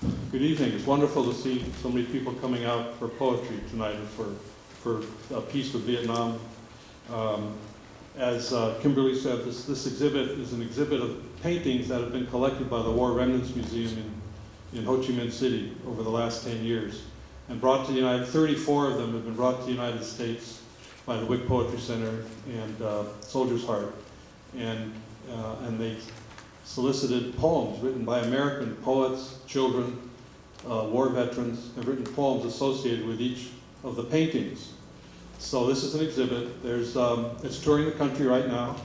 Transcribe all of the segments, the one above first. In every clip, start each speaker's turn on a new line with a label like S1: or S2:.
S1: Good evening. It's wonderful to see so many people coming out for poetry tonight and for Peace with Vietnam. As Kimberly said, this exhibit is an exhibit of paintings that have been collected by the War Remnants Museum in Ho Chi Minh City over the last 10 years and brought to the United 34 of them have been brought to the United States by the Wick Poetry Center and Soldier's Heart. And they solicited poems written by American poets, children, war veterans, have written poems associated with each of the paintings. So this is an exhibit. It's touring the country right now.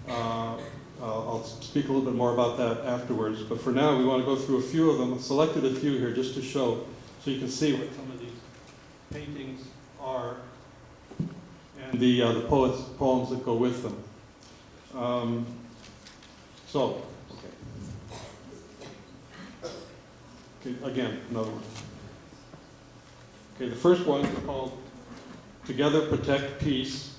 S1: I'll speak a little bit more about that afterwards. But for now, we want to go through a few of them. I've selected a few here just to show, so you can see what some of these paintings are and the poems that go with them. Okay, again, another one. Okay, the first one is called Together Protect Peace.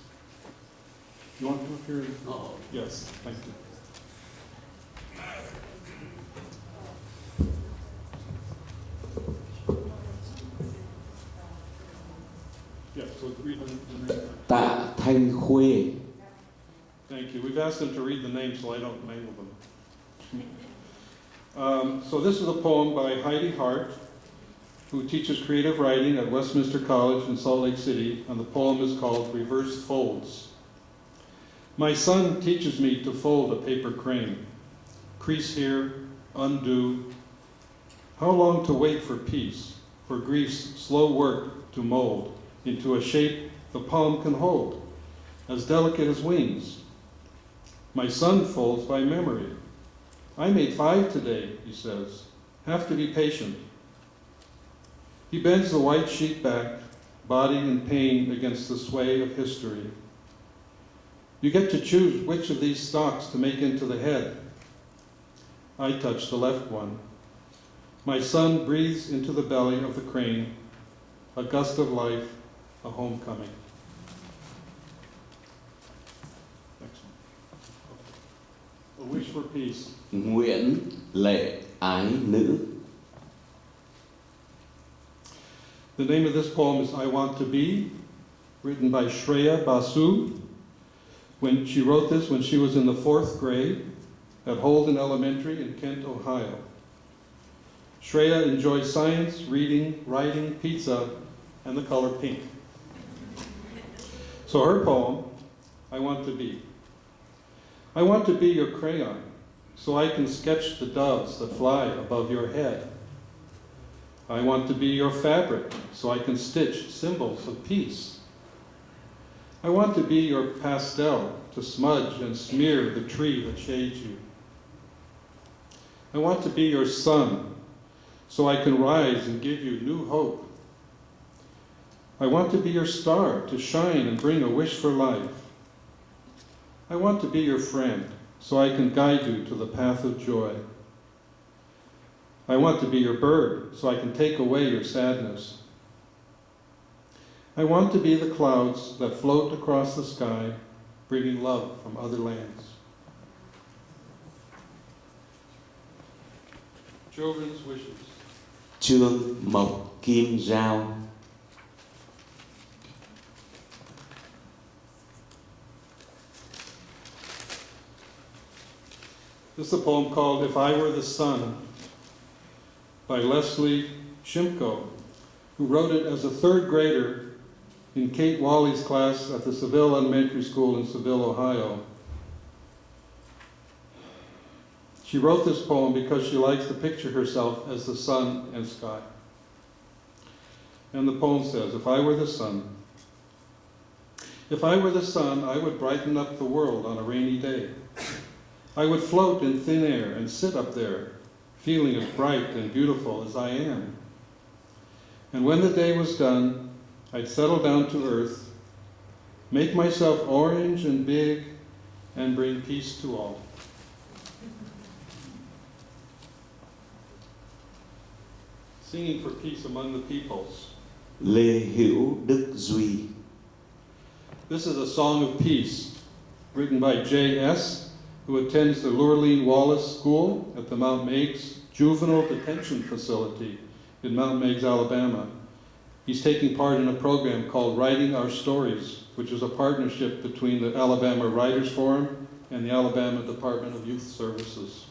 S1: You want to come up here? Oh. Yes, thank you. Yes, so read the name.
S2: Tạ Thanh Khuê.
S1: Thank you. We've asked them to read the names so I don't mangle them. So this is a poem by Heidi Hart, who teaches creative writing at Westminster College in Salt Lake City, and the poem is called Reversed Folds. My son teaches me to fold a paper crane. Crease here, undo. How long to wait for peace, for grief's slow work to mold into a shape the palm can hold, as delicate as wings. My son folds by memory. I made 5 today, he says. Have to be patient. He bends the white sheet back, body in pain against the sway of history. You get to choose which of these stalks to make into the head. I touch the left one. My son breathes into the belly of the crane, a gust of life, a homecoming. Next one. A wish for peace.
S2: Nguyễn Lệ Ái Nữ.
S1: The name of this poem is I Want to Be, written by Shreya Basu. When she wrote this when she was in the 4th grade at Holden Elementary in Kent, Ohio. Shreya enjoys science, reading, writing, pizza, and the color pink. So her poem, I Want to Be. I want to be your crayon, so I can sketch the doves that fly above your head. I want to be your fabric, so I can stitch symbols of peace. I want to be your pastel, to smudge and smear the tree that shades you. I want to be your sun, so I can rise and give you new hope. I want to be your star, to shine and bring a wish for life. I want to be your friend, so I can guide you to the path of joy. I want to be your bird, so I can take away your sadness. I want to be the clouds that float across the sky, bringing love from other lands. Children's wishes.
S2: Trương Mộc Kim Giao.
S1: This is a poem called If I Were the Sun by Leslie Shimko, who wrote it as a 3rd grader in Kate Walley's class at the Seville Elementary School in Seville, Ohio. She wrote this poem because she likes to picture herself as the sun and sky. And the poem says, if I were the sun, if I were the sun, I would brighten up the world on a rainy day. I would float in thin air and sit up there, feeling as bright and beautiful as I am. And when the day was done, I'd settle down to earth, make myself orange and big, and bring peace to all. Singing for peace among the peoples.
S2: Lê Hữu Đức Duy.
S1: This is a song of peace, written by J.S., who attends the Lurleen Wallace School at the Mount Meigs juvenile detention facility in Mount Meigs, Alabama. He's taking part in a program called Writing Our Stories, which is a partnership between the Alabama Writers Forum and the Alabama Department of Youth Services.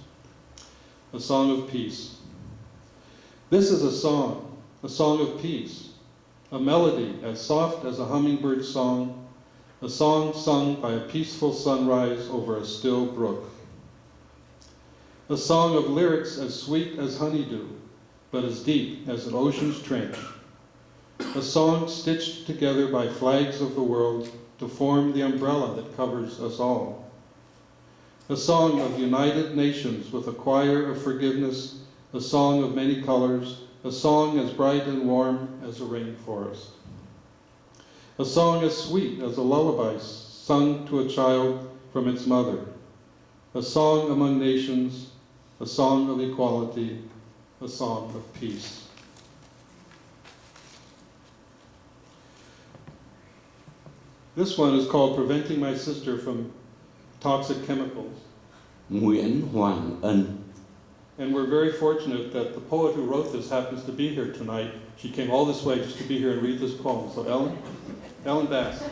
S1: A Song of Peace. This is a song of peace, a melody as soft as a hummingbird's song, a song sung by a peaceful sunrise over a still brook. A song of lyrics as sweet as honeydew, but as deep as an ocean's trench. A song stitched together by flags of the world to form the umbrella that covers us all. A song of united nations with a choir of forgiveness, a song of many colors, a song as bright and warm as a rainforest. A song as sweet as a lullaby sung to a child from its mother. A song among nations, a song of equality, a song of peace. This one is called Preventing My Sister from Toxic Chemicals.
S2: Nguyễn Hoàng Ân.
S1: And we're very fortunate that the poet who wrote this happens to be here tonight. She came all this way just to be here and read this poem. So Ellen Bass.